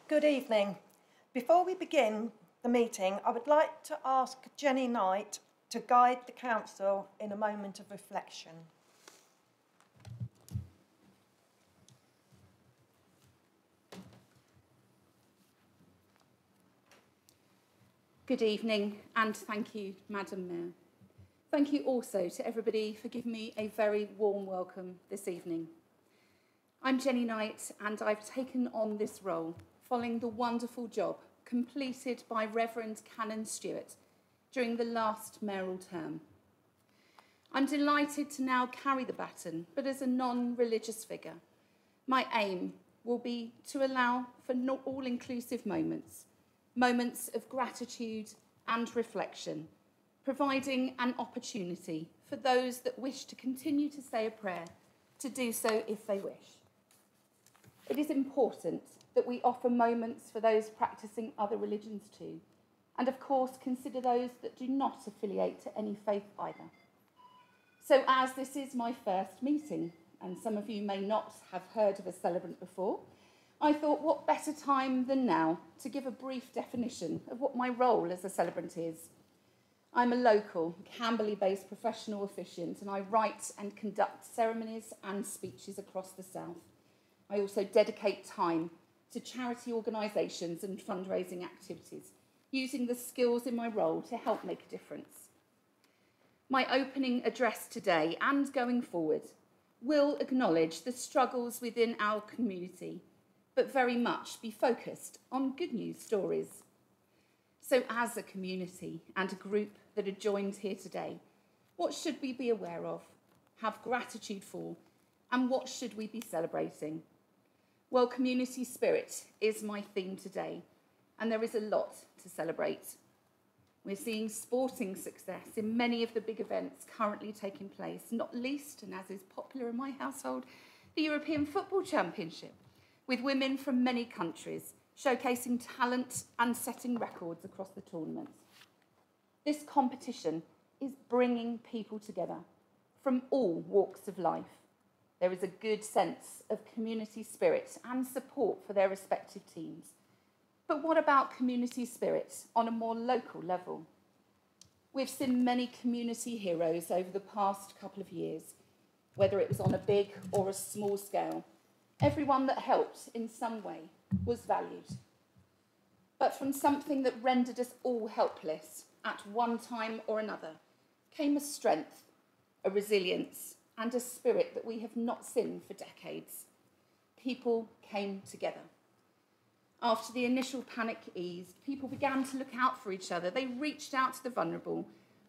Good evening. Before we begin the meeting, I would like to ask Jenny Knight to guide the Council in a moment of reflection. Good evening, and thank you, Madam Mayor. Thank you also to everybody for giving me a very warm welcome this evening. I'm Jenny Knight, and I've taken on this role following the wonderful job completed by Reverend Canon Stewart during the last mayoral term. I'm delighted to now carry the baton, but as a non-religious figure. My aim will be to allow for all-inclusive moments of gratitude and reflection, providing an opportunity for those that wish to continue to say a prayer to do so if they wish. It is important that we offer moments for those practising other religions too, and of course consider those that do not affiliate to any faith either. So as this is my first meeting, and some of you may not have heard of a Celebrant before, I thought what better time than now to give a brief definition of what my role as a Celebrant is. I'm a local, Camberley-based professional officiant, and I write and conduct ceremonies and speeches across the South. I also dedicate time to charity organisations and fundraising activities, using the skills in my role to help make a difference. My opening address today and going forward will acknowledge the struggles within our community, but very much be focused on good news stories. So as a community and a group that are joined here today, what should we be aware of, have gratitude for, and what should we be celebrating? Well, community spirit is my theme today, and there is a lot to celebrate. We're seeing sporting success in many of the big events currently taking place, not least, and as is popular in my household, the European Football Championship, with women from many countries showcasing talent and setting records across the tournaments. This competition is bringing people together from all walks of life. There is a good sense of community spirit and support for their respective teams. But what about community spirit on a more local level? We've seen many community heroes over the past couple of years, whether it was on a big or a small scale. Everyone that helped in some way was valued. But from something that rendered us all helpless at one time or another came a strength, a resilience, and a spirit that we have not seen for decades. People came together. After the initial panic eased, people began to look out for each other. They reached out to the vulnerable.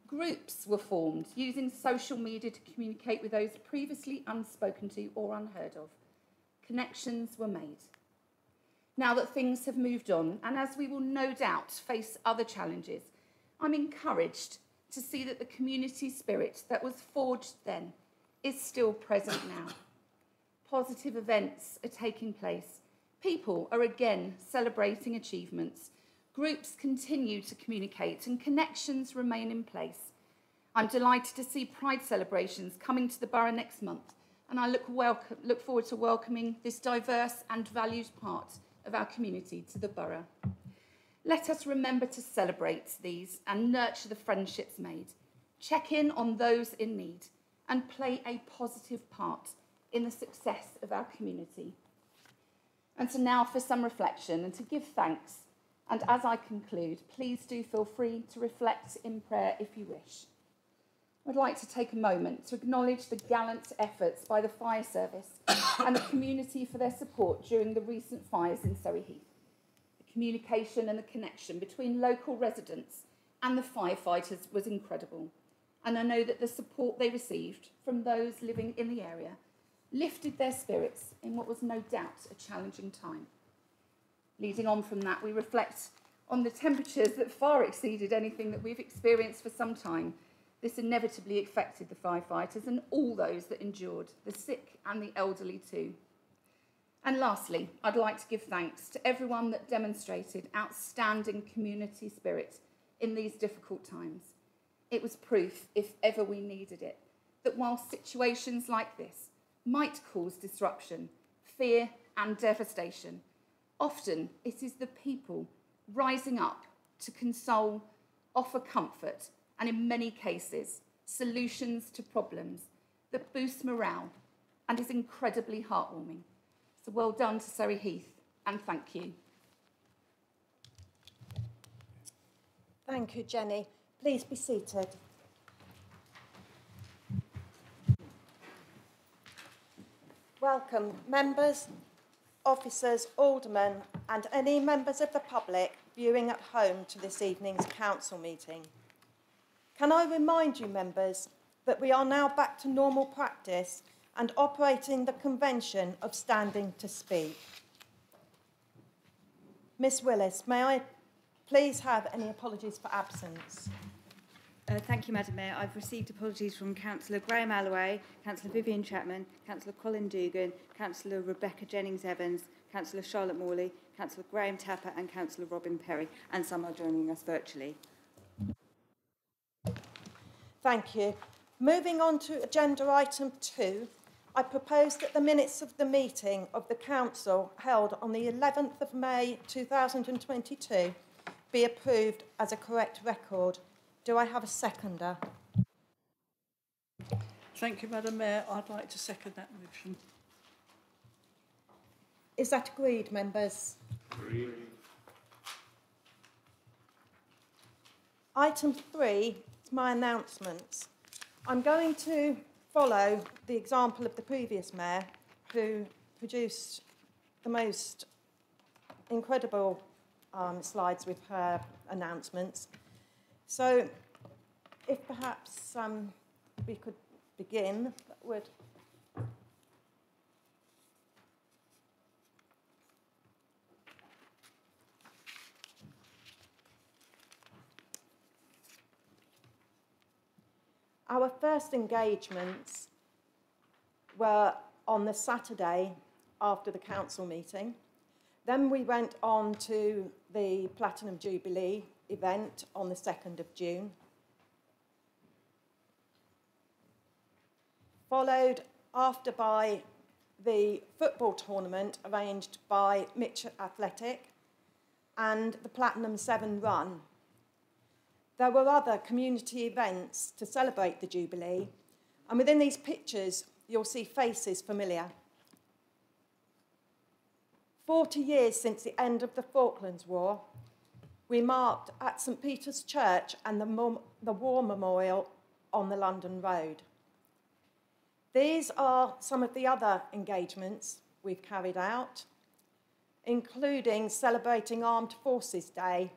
Groups were formed using social media to communicate with those previously unspoken to or unheard of. Connections were made. Now that things have moved on, and as we will no doubt face other challenges, I'm encouraged to see that the community spirit that was forged then is still present now. Positive events are taking place. People are again celebrating achievements. Groups continue to communicate and connections remain in place. I'm delighted to see Pride celebrations coming to the Borough next month, and I look forward to welcoming this diverse and valued part of our community to the Borough. Let us remember to celebrate these and nurture the friendships made, check in on those in need, and play a positive part in the success of our community. And so now for some reflection and to give thanks. And as I conclude, please do feel free to reflect in prayer if you wish. I'd like to take a moment to acknowledge the gallant efforts by the fire service and the community for their support during the recent fires in Surrey Heath. The communication and the connection between local residents and the firefighters was incredible. And I know that the support they received from those living in the area lifted their spirits in what was no doubt a challenging time. Leading on from that, we reflect on the temperatures that far exceeded anything that we've experienced for some time. This inevitably affected the firefighters and all those that endured, the sick and the elderly too. And lastly, I'd like to give thanks to everyone that demonstrated outstanding community spirit in these difficult times. It was proof, if ever we needed it, that while situations like this might cause disruption, fear and devastation, Often it is the people rising up to console, offer comfort, and in many cases, solutions to problems that boost morale and is incredibly heartwarming. So well done to Surrey Heath, and thank you. Thank you, Jenny. Please be seated. Welcome, members, officers, aldermen, and any members of the public viewing at home to this evening's council meeting. Can I remind you, members, that we are now back to normal practice and operating the convention of standing to speak. Miss Willis, may I please have any apologies for absence? Thank you, Madam Mayor. I've received apologies from Councillor Graham Alloway, Councillor Vivian Chapman, Councillor Colin Dugan, Councillor Rebecca Jennings-Evans, Councillor Charlotte Morley, Councillor Graham Tapper and Councillor Robin Perry, and some are joining us virtually. Thank you. Moving on to agenda item 2, I propose that the minutes of the meeting of the Council held on the 11th of May 2022 be approved as a correct record. Do I have a seconder? Thank you, Madam Mayor. I'd like to second that motion. Is that agreed, members? Agreed. Item 3 is my announcements. I'm going to follow the example of the previous mayor, who produced the most incredible slides with her announcements. So, if perhaps we could begin, that would. Our first engagements were on the Saturday after the council meeting. Then we went on to the Platinum Jubilee event on the 2nd of June. Followed after by the football tournament arranged by Mitchell Athletic and the Platinum 7 Run. There were other community events to celebrate the Jubilee, and within these pictures, you'll see faces familiar. 40 years since the end of the Falklands War, we marked at St Peter's Church and the War Memorial on the London Road. These are some of the other engagements we've carried out, including celebrating Armed Forces Day.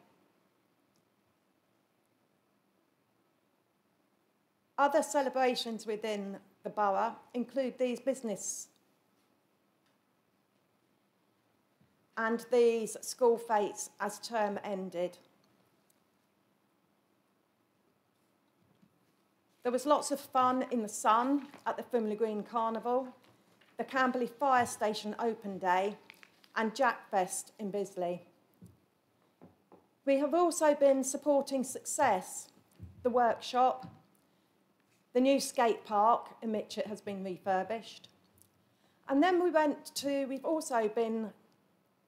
Other celebrations within the borough include these business and these school fetes as term ended. There was lots of fun in the sun at the Frimley Green Carnival, the Camberley Fire Station Open Day, and Jackfest in Bisley. We have also been supporting Success, the workshop. The new skate park in Mitchett has been refurbished. And then we've also been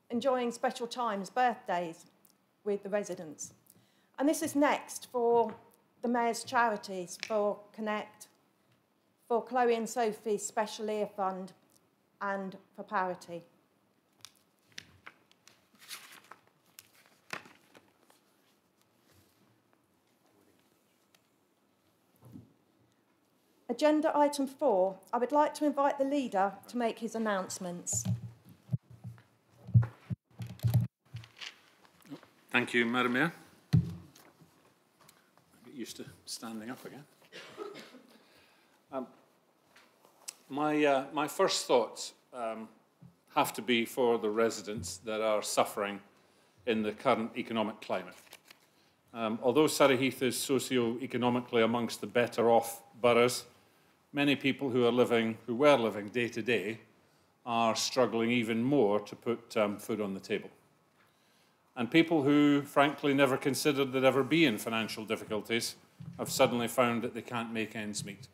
enjoying Special Times birthdays with the residents. And this is next for the Mayor's charities, for Connect, for Chloe and Sophie's Special Ear Fund, and for Parity. Agenda item 4, I would like to invite the leader to make his announcements. Thank you, Madam Mayor. Get used to standing up again. My first thoughts have to be for the residents that are suffering in the current economic climate. Although Surrey Heath is socio-economically amongst the better off boroughs, many people who were living day to day are struggling even more to put food on the table. And people who, frankly, never considered they'd ever be in financial difficulties have suddenly found that they can't make ends meet.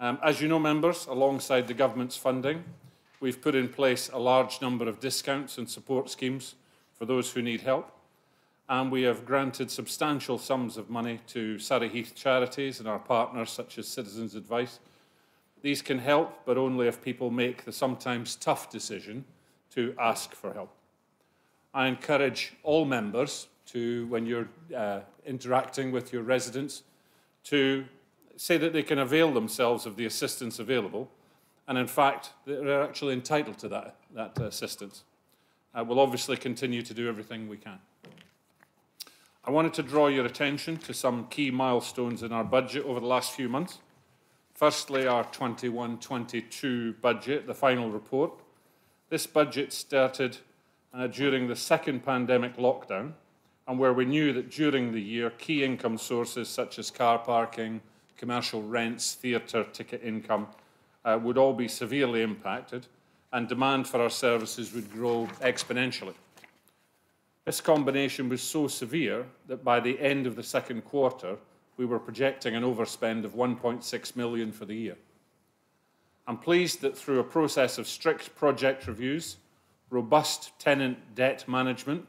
As you know, members, alongside the government's funding, we've put in place a large number of discounts and support schemes for those who need help, and we have granted substantial sums of money to Surrey Heath charities and our partners such as Citizens Advice. These can help, but only if people make the sometimes tough decision to ask for help. I encourage all members to, when you're interacting with your residents, to say that they can avail themselves of the assistance available, and in fact, they're actually entitled to that assistance. We'll obviously continue to do everything we can. I wanted to draw your attention to some key milestones in our budget over the last few months. Firstly, our 21-22 budget, the final report. This budget started during the second pandemic lockdown, and where we knew that during the year, key income sources such as car parking, commercial rents, theatre ticket income would all be severely impacted, and demand for our services would grow exponentially. This combination was so severe that by the end of the second quarter, we were projecting an overspend of 1.6 million for the year. I'm pleased that through a process of strict project reviews, robust tenant debt management,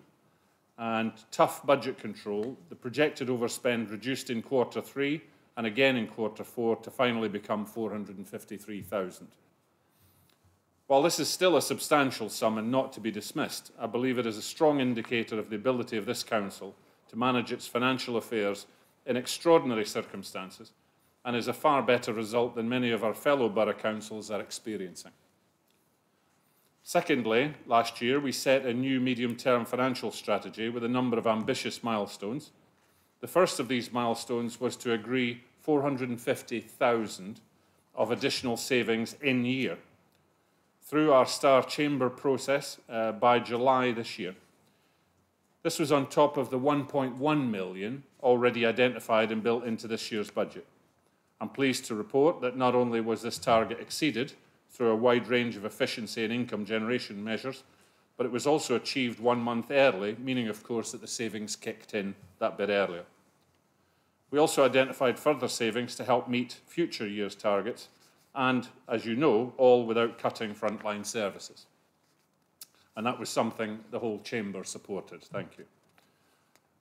and tough budget control, the projected overspend reduced in quarter 3 and again in quarter 4 to finally become 453,000. While this is still a substantial sum and not to be dismissed, I believe it is a strong indicator of the ability of this council to manage its financial affairs in extraordinary circumstances, and is a far better result than many of our fellow borough councils are experiencing. Secondly, last year we set a new medium-term financial strategy with a number of ambitious milestones. The first of these milestones was to agree 450,000 of additional savings in year through our Star Chamber process by July this year. This was on top of the 1.1 million already identified and built into this year's budget. I'm pleased to report that not only was this target exceeded through a wide range of efficiency and income generation measures, but it was also achieved 1 month early, meaning, of course, that the savings kicked in that bit earlier. We also identified further savings to help meet future years' targets, and, as you know, all without cutting frontline services. And that was something the whole Chamber supported. Thank you.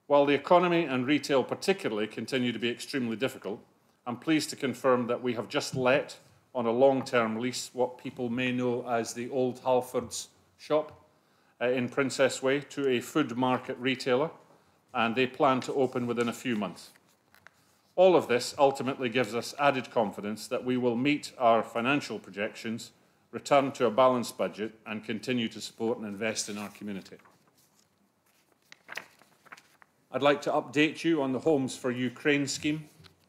While the economy and retail particularly continue to be extremely difficult, I'm pleased to confirm that we have just let on a long-term lease what people may know as the Old Halfords shop in Princess Way to a food market retailer, and they plan to open within a few months. All of this ultimately gives us added confidence that we will meet our financial projections, return to a balanced budget, and continue to support and invest in our community. I'd like to update you on the Homes for Ukraine scheme.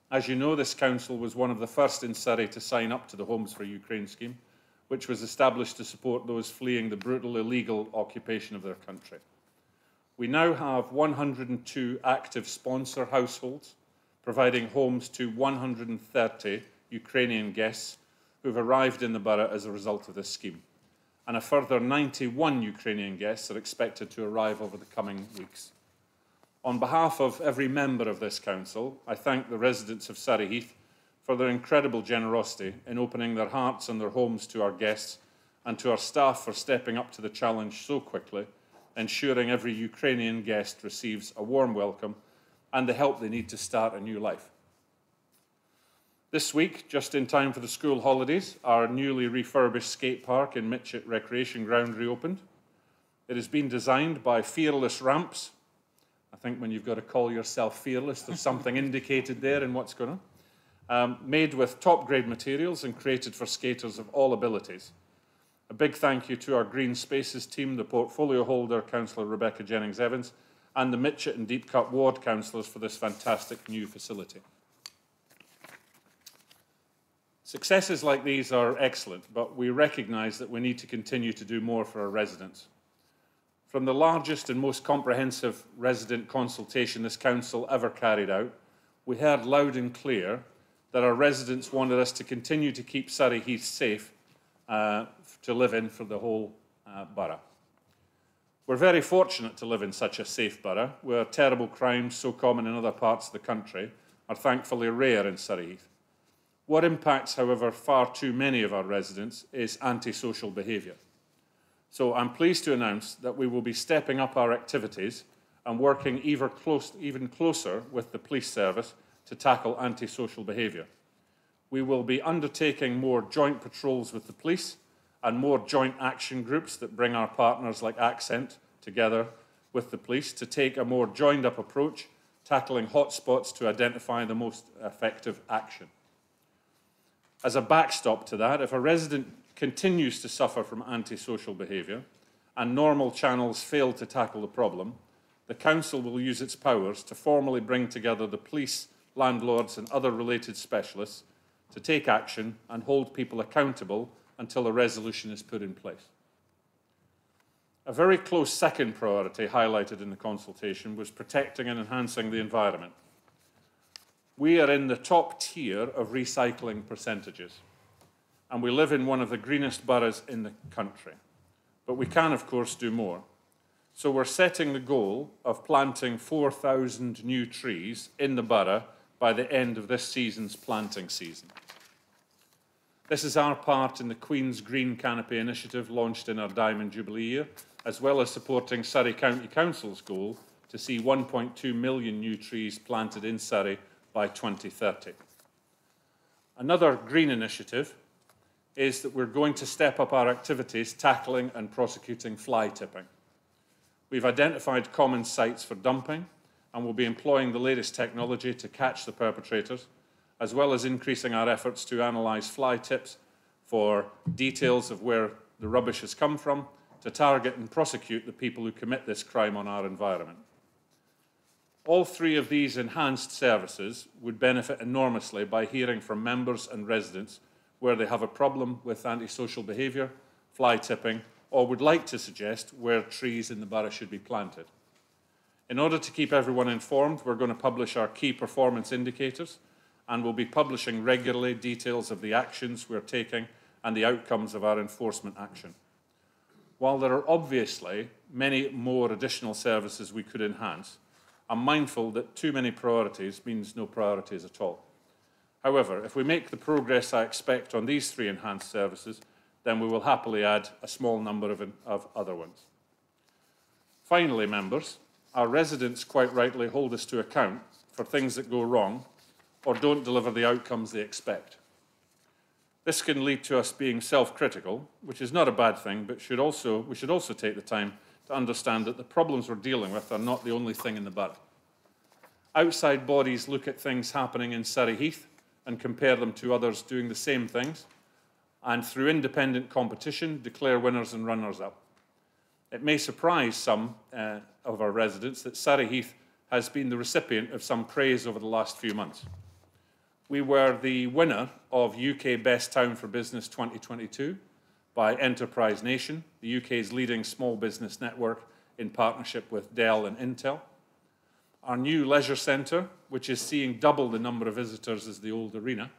As you know, this council was one of the first in Surrey to sign up to the Homes for Ukraine scheme, which was established to support those fleeing the brutal, illegal occupation of their country. We now have 102 active sponsor households, providing homes to 130 Ukrainian guests who've arrived in the borough as a result of this scheme. And a further 91 Ukrainian guests are expected to arrive over the coming weeks. On behalf of every member of this council, I thank the residents of Surrey Heath for their incredible generosity in opening their hearts and their homes to our guests, and to our staff for stepping up to the challenge so quickly, ensuring every Ukrainian guest receives a warm welcome and the help they need to start a new life. This week, just in time for the school holidays, our newly refurbished skate park in Mitchett Recreation Ground reopened. It has been designed by Fearless Ramps. I think when you've got to call yourself fearless, there's something indicated there in what's going on. Made with top-grade materials and created for skaters of all abilities. A big thank you to our Green Spaces team, the portfolio holder, Councillor Rebecca Jennings-Evans, and the Mitchett and Deep Cut Ward councillors for this fantastic new facility. Successes like these are excellent, but we recognise that we need to continue to do more for our residents. From the largest and most comprehensive resident consultation this council ever carried out, we heard loud and clear that our residents wanted us to continue to keep Surrey Heath safe to live in for the whole borough. We're very fortunate to live in such a safe borough, where terrible crimes so common in other parts of the country are thankfully rare in Surrey Heath. What impacts, however, far too many of our residents is antisocial behaviour. So I'm pleased to announce that we will be stepping up our activities and working even closer with the police service to tackle antisocial behaviour. We will be undertaking more joint patrols with the police and more joint action groups that bring our partners like Accent together with the police to take a more joined-up approach, tackling hotspots to identify the most effective action. As a backstop to that, if a resident continues to suffer from antisocial behaviour and normal channels fail to tackle the problem, the Council will use its powers to formally bring together the police, landlords and other related specialists to take action and hold people accountable until a resolution is put in place. A very close second priority highlighted in the consultation was protecting and enhancing the environment. We are in the top tier of recycling percentages, and we live in one of the greenest boroughs in the country. But we can, of course, do more. So we're setting the goal of planting 4,000 new trees in the borough by the end of this season's planting season. This is our part in the Queen's Green Canopy initiative launched in our Diamond Jubilee year, as well as supporting Surrey County Council's goal to see 1.2 million new trees planted in Surrey by 2030. Another green initiative is that we're going to step up our activities tackling and prosecuting fly tipping. We've identified common sites for dumping and will be employing the latest technology to catch the perpetrators, as well as increasing our efforts to analyse fly tips for details of where the rubbish has come from, to target and prosecute the people who commit this crime on our environment. All three of these enhanced services would benefit enormously by hearing from members and residents where they have a problem with antisocial behaviour, fly tipping, or would like to suggest where trees in the borough should be planted. In order to keep everyone informed, we're going to publish our key performance indicators, and we'll be publishing regularly details of the actions we're taking and the outcomes of our enforcement action. While there are obviously many more additional services we could enhance, I'm mindful that too many priorities means no priorities at all. However, if we make the progress I expect on these three enhanced services, then we will happily add a small number of other ones. Finally, members, our residents quite rightly hold us to account for things that go wrong or don't deliver the outcomes they expect. This can lead to us being self-critical, which is not a bad thing, but we should also take the time to understand that the problems we're dealing with are not the only thing in the borough. Outside bodies look at things happening in Surrey Heath and compare them to others doing the same things, and through independent competition, declare winners and runners-up. It may surprise some of our residents that Surrey Heath has been the recipient of some praise over the last few months. We were the winner of UK Best Town for Business 2022 by Enterprise Nation, the UK's leading small business network in partnership with Dell and Intel. Our new leisure centre, which is seeing double the number of visitors as the old arena,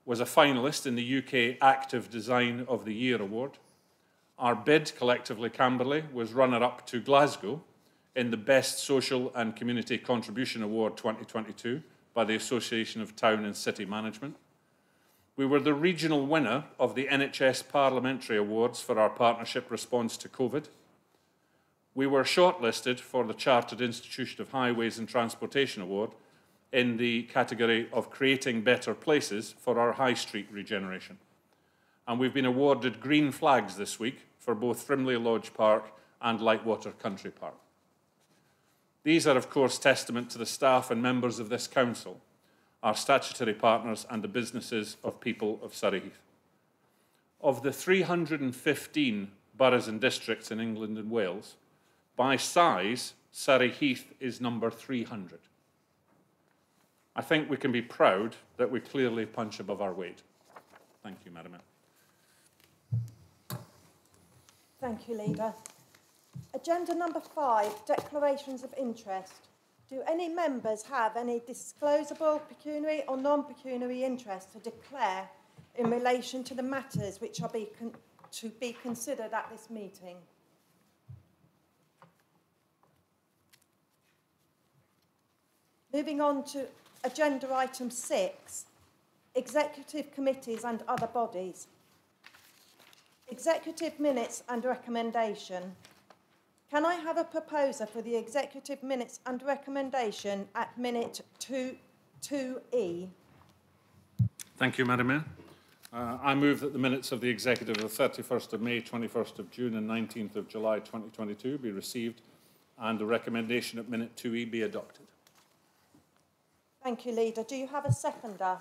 was a finalist in the UK Active Design of the Year award. Our bid, collectively Camberley, was runner-up to Glasgow in the Best Social and Community Contribution Award 2022 by the Association of Town and City Management. We were the regional winner of the NHS Parliamentary Awards for our partnership response to COVID. We were shortlisted for the Chartered Institution of Highways and Transportation Award in the category of creating better places for our high street regeneration. And we've been awarded green flags this week for both Frimley Lodge Park and Lightwater Country Park. These are, of course, testament to the staff and members of this council, our statutory partners and the businesses of people of Surrey Heath. Of the 315 boroughs and districts in England and Wales, by size, Surrey Heath is number 300. I think we can be proud that we clearly punch above our weight. Thank you, Madam Mayor. Thank you, Leader. Agenda number 5, declarations of interest. Do any members have any disclosable pecuniary or non-pecuniary interest to declare in relation to the matters which are to be considered at this meeting? Moving on to agenda item 6, executive committees and other bodies. Executive minutes and recommendation. Can I have a proposer for the executive minutes and recommendation at minute 2E? Thank you, Madam Mayor. I move that the minutes of the executive of the 31st of May, 21st of June and 19th of July 2022 be received and the recommendation at minute 2E be adopted. Thank you, Leader. Do you have a seconder?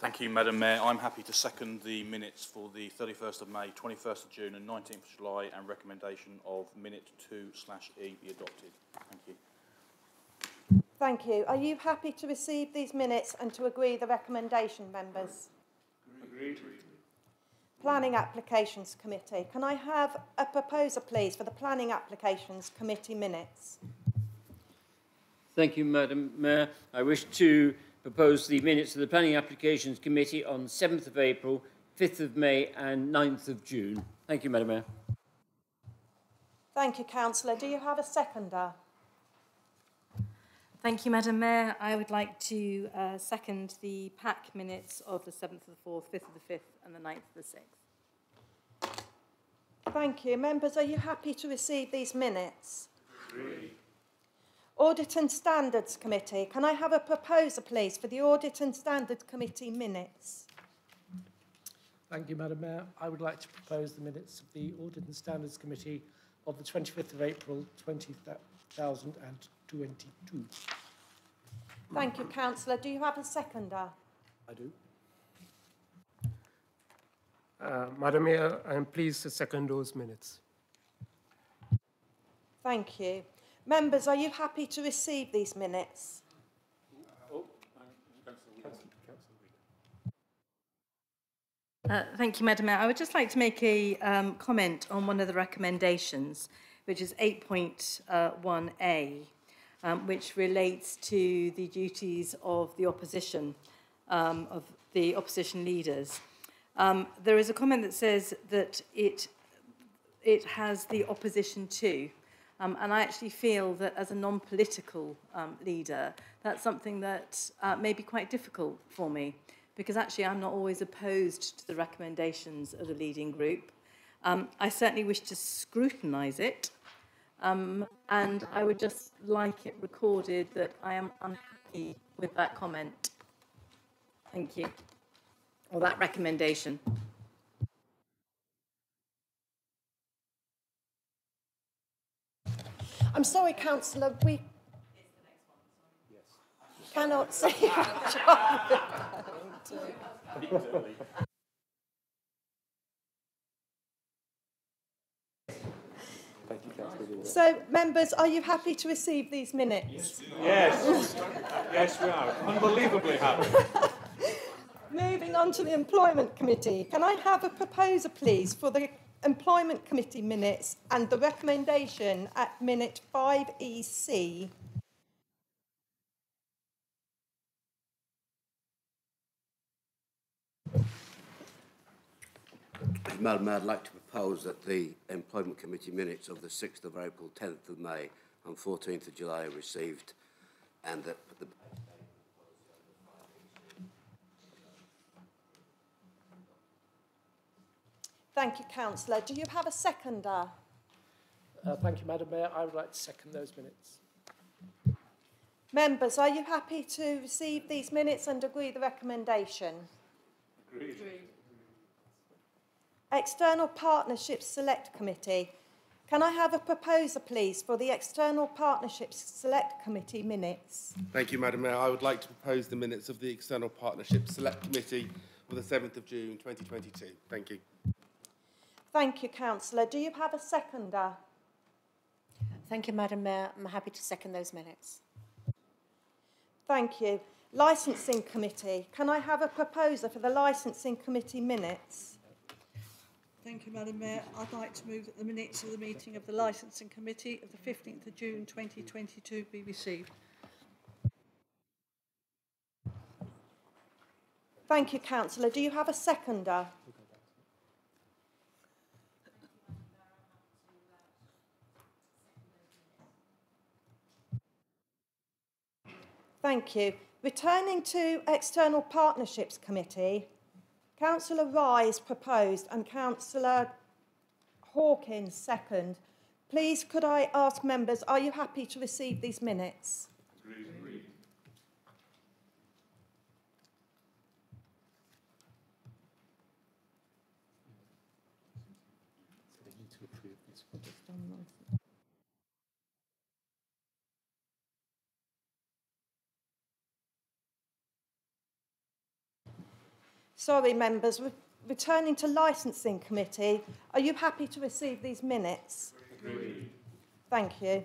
Thank you, Madam Mayor. I'm happy to second the minutes for the 31st of May, 21st of June and 19th of July and recommendation of minute 2/E be adopted. Thank you. Thank you. Are you happy to receive these minutes and to agree the recommendation, members? Agreed. Planning Applications Committee. Can I have a proposer, please, for the Planning Applications Committee minutes? Thank you, Madam Mayor. I wish to propose the minutes of the Planning Applications Committee on 7th of April, 5th of May and 9th of June. Thank you, Madam Mayor. Thank you, Councillor. Do you have a seconder? Thank you, Madam Mayor. I would like to second the PAC minutes of the 7th of the 4th, 5th of the 5th and the 9th of the 6th. Thank you. Members, are you happy to receive these minutes? Agreed. Audit and Standards Committee. Can I have a proposer, please, for the Audit and Standards Committee minutes? Thank you, Madam Mayor. I would like to propose the minutes of the Audit and Standards Committee of the 25th of April 2022. Thank you, Councillor. Do you have a seconder? I do. Madam Mayor, I am pleased to second those minutes. Thank you. Members, are you happy to receive these minutes? Thank you, Madam Mayor. I would just like to make a comment on one of the recommendations, which is 8.1A, which relates to the duties of the opposition, of the opposition leaders. There is a comment that says that it has the opposition to. And I actually feel that as a non-political leader, that's something that may be quite difficult for me, because actually I'm not always opposed to the recommendations of the leading group. I certainly wish to scrutinise it, and I would just like it recorded that I am unhappy with that comment. Thank you. Or that recommendation. I'm sorry, Councillor, we cannot see which one we're going to. So, members, are you happy to receive these minutes? Yes. Yes, we are. Unbelievably happy. Moving on to the Employment Committee. Can I have a proposer, please, for the Employment Committee minutes and the recommendation at minute 5EC? Madam Mayor, I'd like to propose that the Employment Committee minutes of the 6th of April, 10th of May and 14th of July are received and that the... Thank you, Councillor. Do you have a seconder? Thank you, Madam Mayor. I would like to second those minutes. Members, are you happy to receive these minutes and agree the recommendation? Agreed. External Partnerships Select Committee. Can I have a proposer, please, for the External Partnerships Select Committee minutes? Thank you, Madam Mayor. I would like to propose the minutes of the External Partnerships Select Committee for the 7th of June 2022. Thank you. Thank you, Councillor. Do you have a seconder? Thank you, Madam Mayor. I'm happy to second those minutes. Thank you. Licensing Committee. Can I have a proposer for the Licensing Committee minutes? Thank you, Madam Mayor. I'd like to move that the minutes of the meeting of the Licensing Committee of the 15th of June 2022 be received. Thank you, Councillor. Do you have a seconder? Thank you. Returning to External Partnerships Committee, Councillor Rise proposed and Councillor Hawkins second. Please could I ask members, are you happy to receive these minutes? Agreed. Sorry, members. Returning to Licensing Committee, are you happy to receive these minutes? Agreed. Thank you.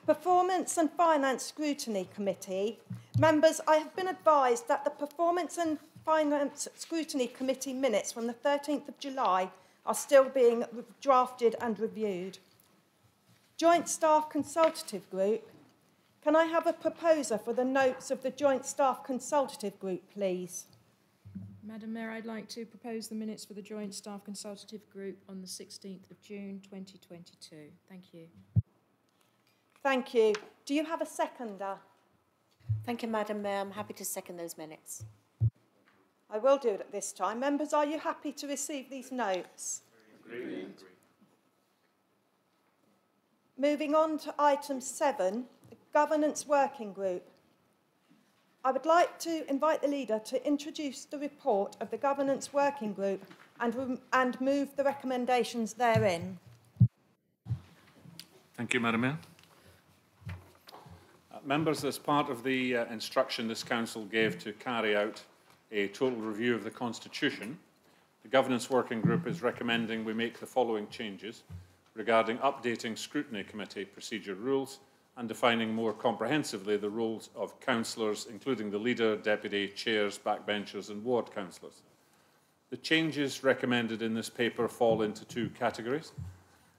Performance and Finance Scrutiny Committee. Members, I have been advised that the Performance and Finance Scrutiny Committee minutes from the 13th of July are still being drafted and reviewed. Joint Staff Consultative Group. Can I have a proposer for the notes of the Joint Staff Consultative Group, please? Madam Mayor, I'd like to propose the minutes for the Joint Staff Consultative Group on the 16th of June 2022. Thank you. Thank you. Do you have a seconder? Thank you, Madam Mayor. I'm happy to second those minutes. I will do it at this time. Members, are you happy to receive these notes? Agreed. Moving on to item 7, the Governance Working Group. I would like to invite the leader to introduce the report of the Governance Working Group and move the recommendations therein. Thank you, Madam Mayor. Members, as part of the instruction this Council gave to carry out a total review of the Constitution, the Governance Working Group is recommending we make the following changes regarding updating Scrutiny Committee procedure rules and defining more comprehensively the roles of councillors, including the leader, deputy, chairs, backbenchers and ward councillors. The changes recommended in this paper fall into 2 categories.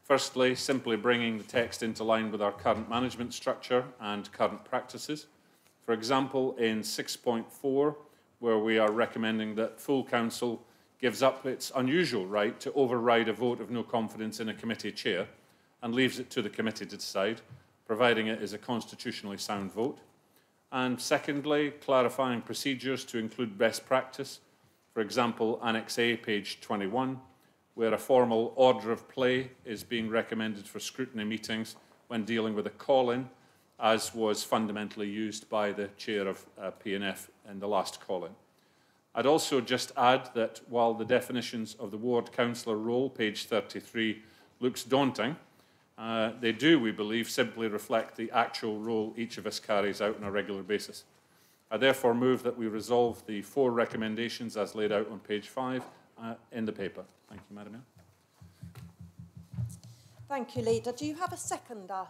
Firstly, simply bringing the text into line with our current management structure and current practices. For example, in 6.4, where we are recommending that full council gives up its unusual right to override a vote of no confidence in a committee chair and leaves it to the committee to decide, providing it is a constitutionally sound vote. And secondly, clarifying procedures to include best practice. For example, Annex A, page 21, where a formal order of play is being recommended for scrutiny meetings when dealing with a call-in, as was fundamentally used by the chair of P&F in the last call-in. I'd also just add that while the definitions of the ward councillor role, page 33, looks daunting, they do, we believe, simply reflect the actual role each of us carries out on a regular basis. I therefore move that we resolve the 4 recommendations as laid out on page 5 in the paper. Thank you, Madam Mayor. Thank you, Leader. Do you have a seconder?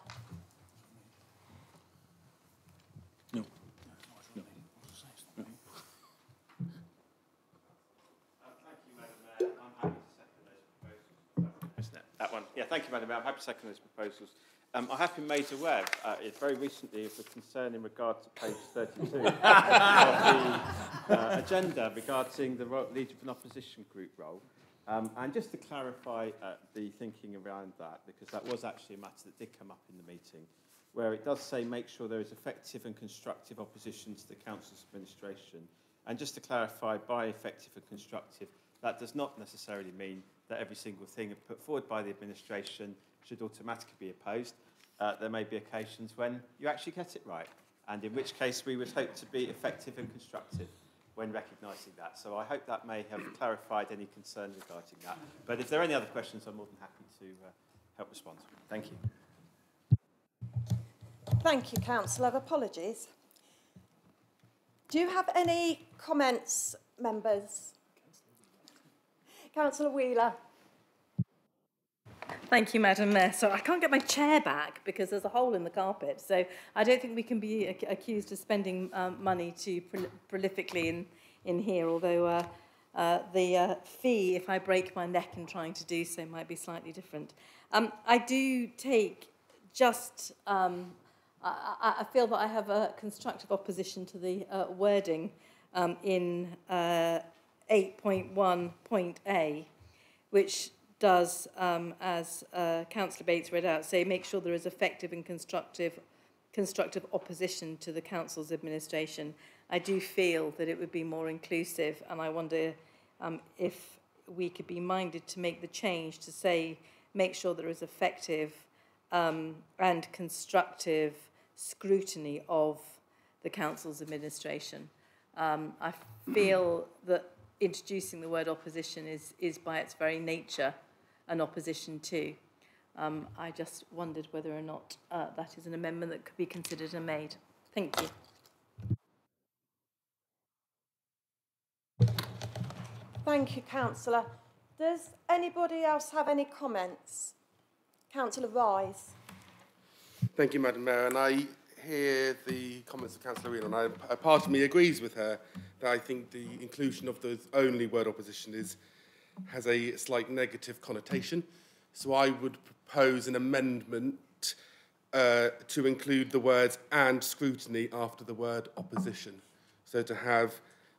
No. That one. Yeah, thank you, Madam Mayor. I'm happy to second those proposals. I have been made aware very recently of the concern in regard to page 32 of the agenda regarding the Leader of an Opposition Group role. And just to clarify the thinking around that, because that was actually a matter that did come up in the meeting, where it does say make sure there is effective and constructive opposition to the Council's administration. And just to clarify, by effective and constructive, that does not necessarily mean that every single thing put forward by the administration should automatically be opposed. There may be occasions when you actually get it right, and in which case we would hope to be effective and constructive when recognising that. So I hope that may have clarified any concerns regarding that. But if there are any other questions, I'm more than happy to help respond. Thank you. Thank you, Councillor. Apologies. Do you have any comments, members? Councillor Wheeler. Thank you, Madam Mayor. So I can't get my chair back because there's a hole in the carpet. So I don't think we can be accused of spending money too prolifically in here, although the fee, if I break my neck in trying to do so, might be slightly different. I do take just... I feel that I have a constructive opposition to the wording in 8.1.a, which does, as Councillor Bates read out, say make sure there is effective and constructive opposition to the Council's administration. I do feel that it would be more inclusive, and I wonder if we could be minded to make the change to say, make sure there is effective and constructive scrutiny of the council's administration. I feel that introducing the word opposition is by its very nature an opposition to. I just wondered whether or not that is an amendment that could be considered and made. Thank you. Thank you, Councillor. Does anybody else have any comments? Councillor Rise. Thank you, Madam Mayor. And I hear the comments of Councillor Whelan, and a part of me agrees with her that I think the inclusion of the only word opposition has a slight negative connotation. So I would propose an amendment to include the words "and scrutiny" after the word opposition. So to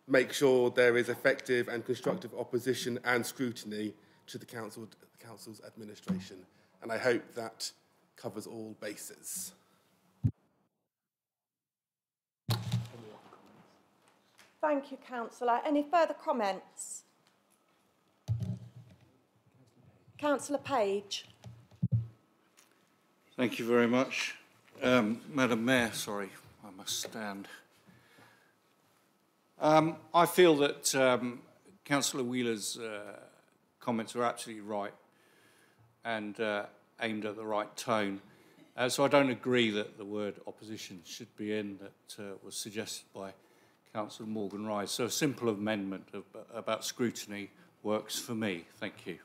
make sure there is effective and constructive opposition and scrutiny to the council's administration. And I hope that covers all bases. Thank you, Councillor. Any further comments? Councillor Page. Thank you very much. Madam Mayor, sorry, I must stand. I feel that Councillor Wheeler's comments are absolutely right and aimed at the right tone. So I don't agree that the word opposition should be in that was suggested by Councillor Morgan Rise. So a simple amendment about scrutiny works for me. Thank you.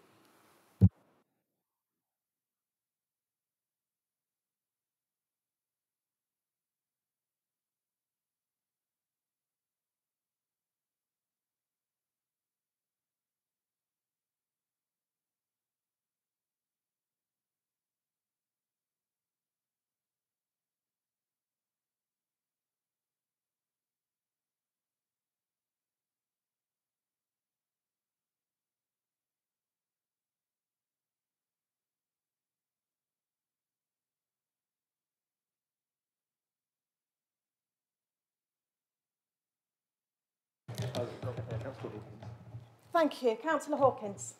Thank you. Councillor Hawkins.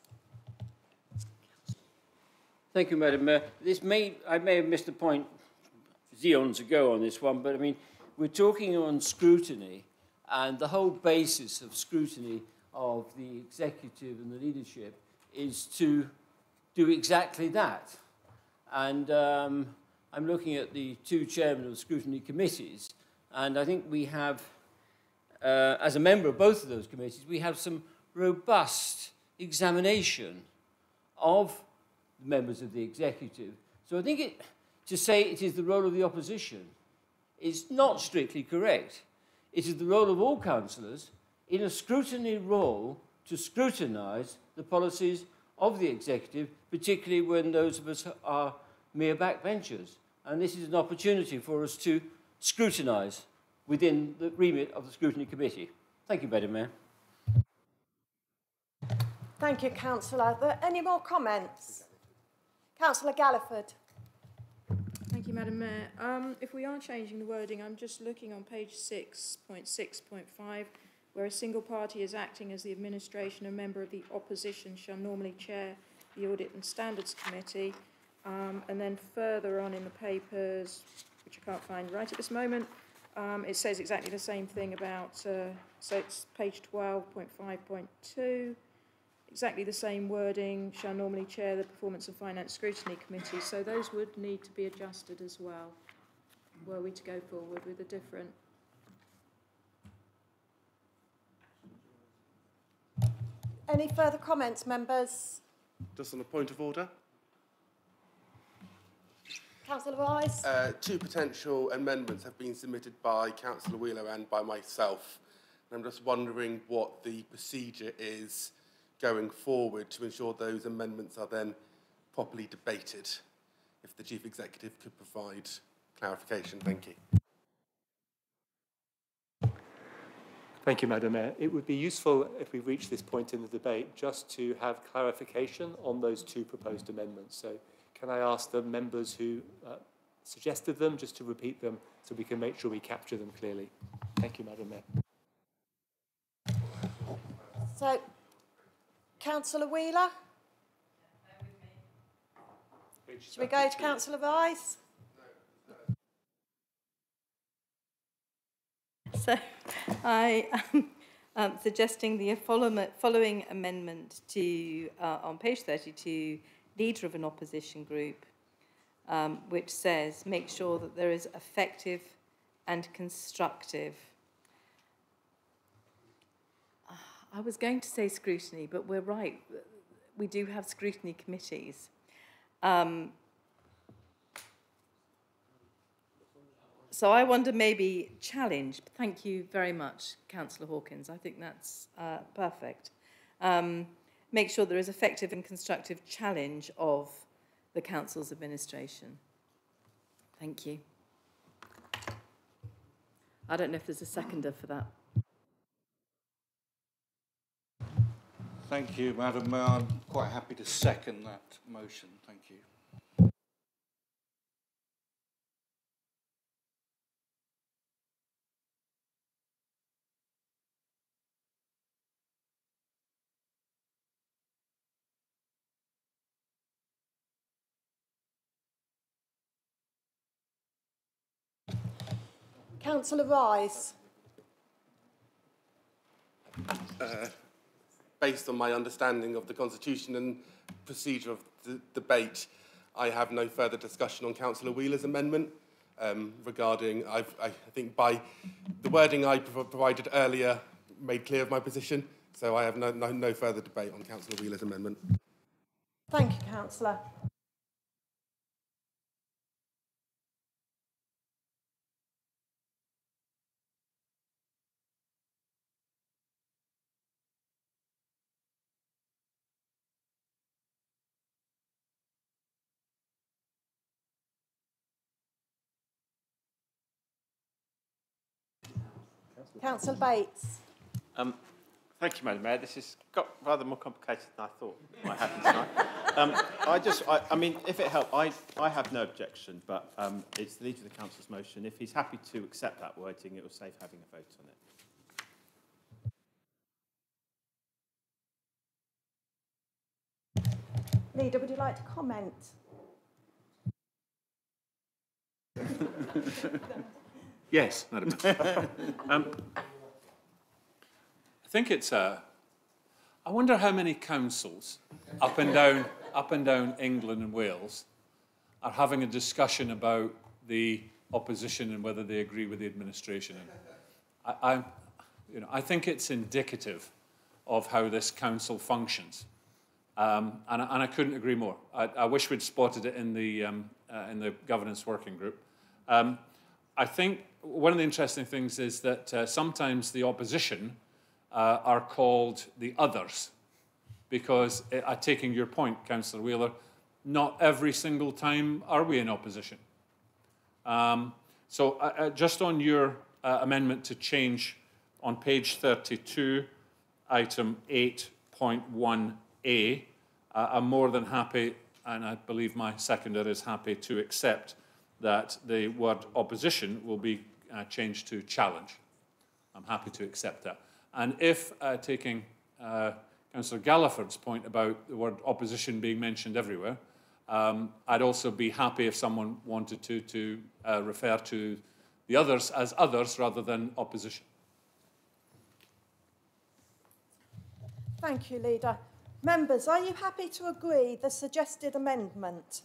Thank you, Madam Mayor. I may have missed a point eons ago on this one, but I mean, we're talking on scrutiny, and the whole basis of scrutiny of the executive and the leadership is to do exactly that. And I'm looking at the two chairmen of the scrutiny committees, and I think we have, as a member of both of those committees, we have some robust examination of the members of the executive. So I think to say it is the role of the opposition is not strictly correct. It is the role of all councillors in a scrutiny role to scrutinise the policies of the executive, particularly when those of us are mere backbenchers. And this is an opportunity for us to scrutinise within the remit of the Scrutiny Committee. Thank you, Madam Mayor. Thank you, Councillor. Are there any more comments? Councillor Galliford. Thank you, Madam Mayor. If we are changing the wording, I'm just looking on page 6.6.5, where a single party is acting as the administration, a member of the opposition shall normally chair the Audit and Standards Committee. And then further on in the papers, which I can't find right at this moment, it says exactly the same thing about, so it's page 12.5.2, exactly the same wording, shall normally chair the Performance and Finance Scrutiny Committee. So those would need to be adjusted as well, were we to go forward with a different. Any further comments, members? Just on a point of order. Councillor Rice. Two potential amendments have been submitted by Councillor Wheeler and by myself. And I'm just wondering what the procedure is going forward to ensure those amendments are then properly debated. If the Chief Executive could provide clarification. Thank you. Thank you, Madam Mayor. It would be useful if we reach this point in the debate just to have clarification on those two proposed amendments. So can I ask the members who suggested them, just to repeat them so we can make sure we capture them clearly. Thank you, Madam Mayor. So, Councillor Wheeler? Should we go to Councillor Rice? So I am suggesting the following amendment to, on page 32, leader of an opposition group, which says, make sure that there is effective and constructive. I was going to say scrutiny, but we're right. We do have scrutiny committees. So I wonder maybe challenge. Thank you very much, Councillor Hawkins. I think that's perfect. Make sure there is effective and constructive challenge of the council's administration. Thank you. I don't know if there's a seconder for that. Thank you, Madam Mayor. I'm quite happy to second that motion. Thank you. Councillor Rice? Based on my understanding of the Constitution and procedure of the debate, I have no further discussion on Councillor Wheeler's amendment regarding, I think by the wording I provided earlier made clear of my position, so I have no further debate on Councillor Wheeler's amendment. Thank you, Councillor. Councillor Bates? Thank you, Madam Mayor. This has got rather more complicated than I thought might happen tonight. I mean, if it helps, I have no objection, but it's the leader of the council's motion. If he's happy to accept that wording, it will save having a vote on it. Leader, would you like to comment? Yes, Madam Mayor. I think it's I wonder how many councils up and down England and Wales are having a discussion about the opposition and whether they agree with the administration. And I think it's indicative of how this council functions, and I couldn't agree more. I wish we'd spotted it in the governance working group. I think one of the interesting things is that sometimes the opposition are called the others, because, taking your point, Councillor Wheeler, not every single time are we in opposition. So just on your amendment to change on page 32, item 8.1a, I'm more than happy, and I believe my seconder is happy, to accept that the word opposition will be changed to challenge. I'm happy to accept that. And if, taking Councillor Galliford's point about the word opposition being mentioned everywhere, I'd also be happy if someone wanted to refer to the others as others rather than opposition. Thank you, Leader. Members, are you happy to agree the suggested amendment?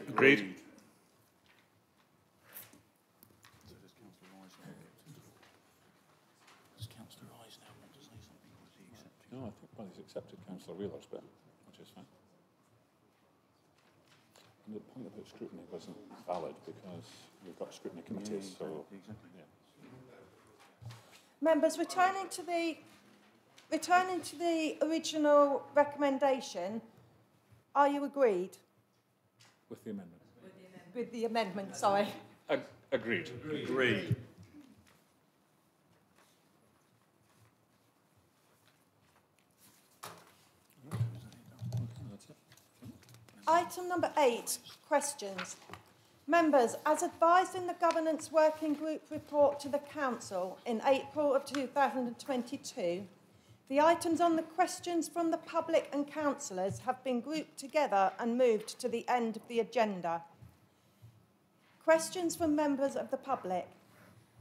Agreed. No, I think he's accepted Councillor Wheeler's bit, which is fine. And the point about scrutiny wasn't valid because we've got scrutiny committees, so yeah. Members, returning to the original recommendation, are you agreed? With the amendment. With the amendment, sorry. Agreed. Agreed. Item number 8, questions. Members, as advised in the Governance Working Group report to the Council in April of 2022, the items on the questions from the public and councillors have been grouped together and moved to the end of the agenda. Questions from members of the public.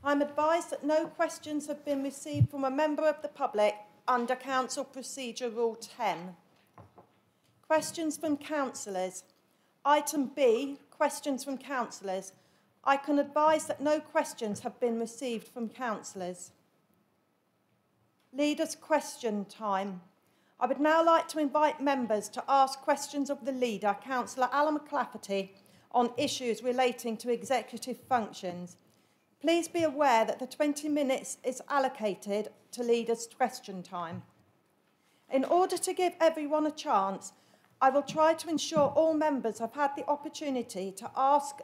I'm advised that no questions have been received from a member of the public under Council Procedure Rule 10. Questions from councillors. Item B, questions from councillors. I can advise that no questions have been received from councillors. Leaders' question time. I would now like to invite members to ask questions of the leader, Councillor Alan McClafferty, on issues relating to executive functions. Please be aware that the 20 minutes is allocated to leaders' question time. In order to give everyone a chance, I will try to ensure all members have had the opportunity to ask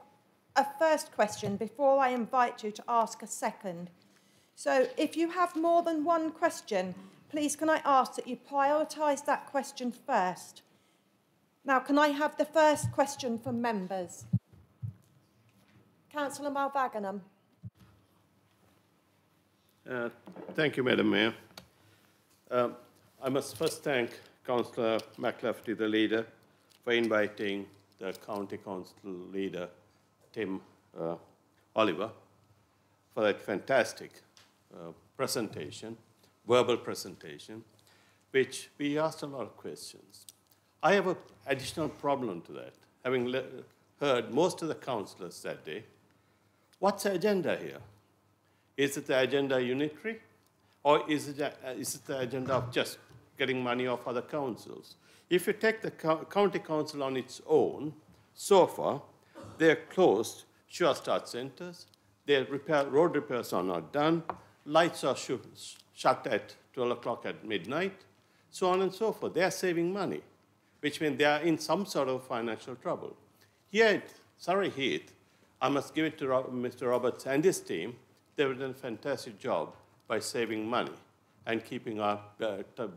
a first question before I invite you to ask a second. So if you have more than one question, please can I ask that you prioritise that question first. Now, can I have the first question from members? Councillor Malvaganam. Thank you, Madam Mayor. I must first thank Councillor McClafferty, the leader, for inviting the County Council leader, Tim Oliver, for that fantastic presentation, verbal presentation, which we asked a lot of questions. I have an additional problem to that. Having heard most of the councillors that day, what's the agenda here? Is it the agenda unitary? Or is it the agenda of just getting money off other councils? If you take the county council on its own, so far, they're closed sure start centres, their road repairs are not done, lights are shut at 12 o'clock at midnight, so on and so forth. They are saving money, which means they are in some sort of financial trouble. Here at Surrey Heath, I must give it to Mr. Roberts and his team. They've done a fantastic job by saving money and keeping our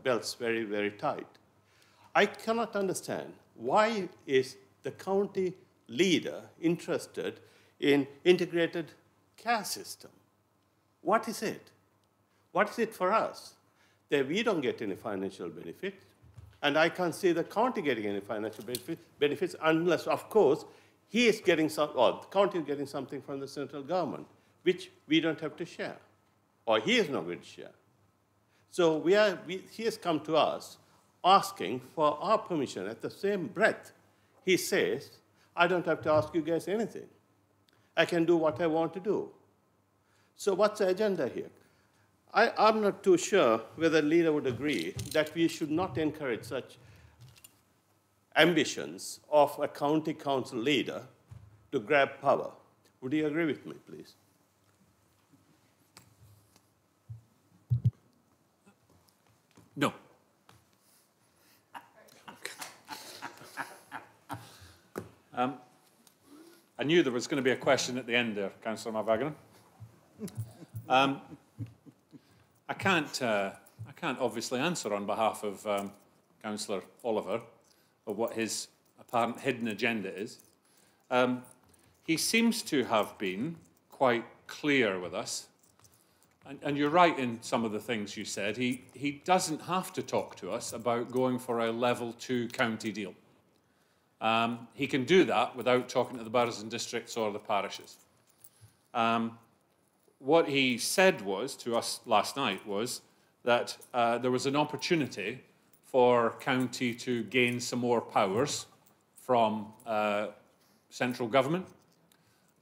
belts very, very tight. I cannot understand why is the county leader interested in integrated care system? What is it? What is it for us? That we don't get any financial benefit, and I can't see the county getting any financial benefits unless, of course, he is getting some, or the county is getting something from the central government, which we don't have to share, or he is not going to share. So he has come to us asking for our permission. At the same breath, he says, I don't have to ask you guys anything. I can do what I want to do. So what's the agenda here? I'm not too sure whether the leader would agree that we should not encourage such ambitions of a county council leader to grab power. Would you agree with me, please? No. I knew there was going to be a question at the end there, Councillor Malvaganam. I can't obviously answer on behalf of Councillor Oliver of what his apparent hidden agenda is. He seems to have been quite clear with us, and you're right in some of the things you said. He doesn't have to talk to us about going for a level 2 county deal. He can do that without talking to the boroughs and districts or the parishes. What he said was to us last night was that there was an opportunity for county to gain some more powers from central government.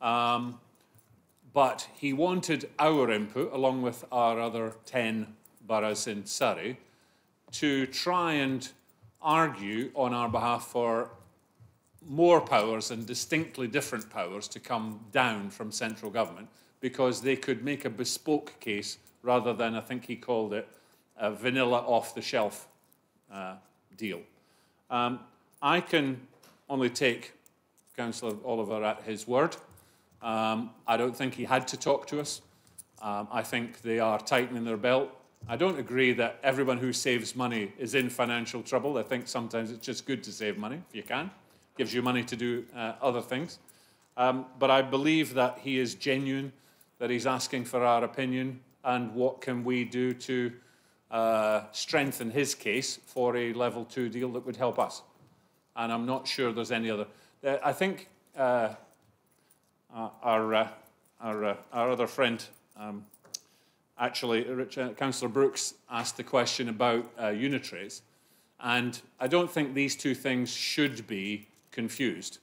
But he wanted our input, along with our other 10 boroughs in Surrey, to try and argue on our behalf for more powers and distinctly different powers to come down from central government, because they could make a bespoke case rather than, I think he called it, a vanilla off-the-shelf deal. I can only take Councillor Oliver at his word. I don't think he had to talk to us. I think they are tightening their belt. I don't agree that everyone who saves money is in financial trouble. I think sometimes it's just good to save money, if you can. Gives you money to do other things. But I believe that he is genuine, that he's asking for our opinion, and what can we do to strengthen his case for a level 2 deal that would help us. And I'm not sure there's any other. I think our other friend, actually, Councillor Brooks, asked the question about unitaries, and I don't think these two things should be confused.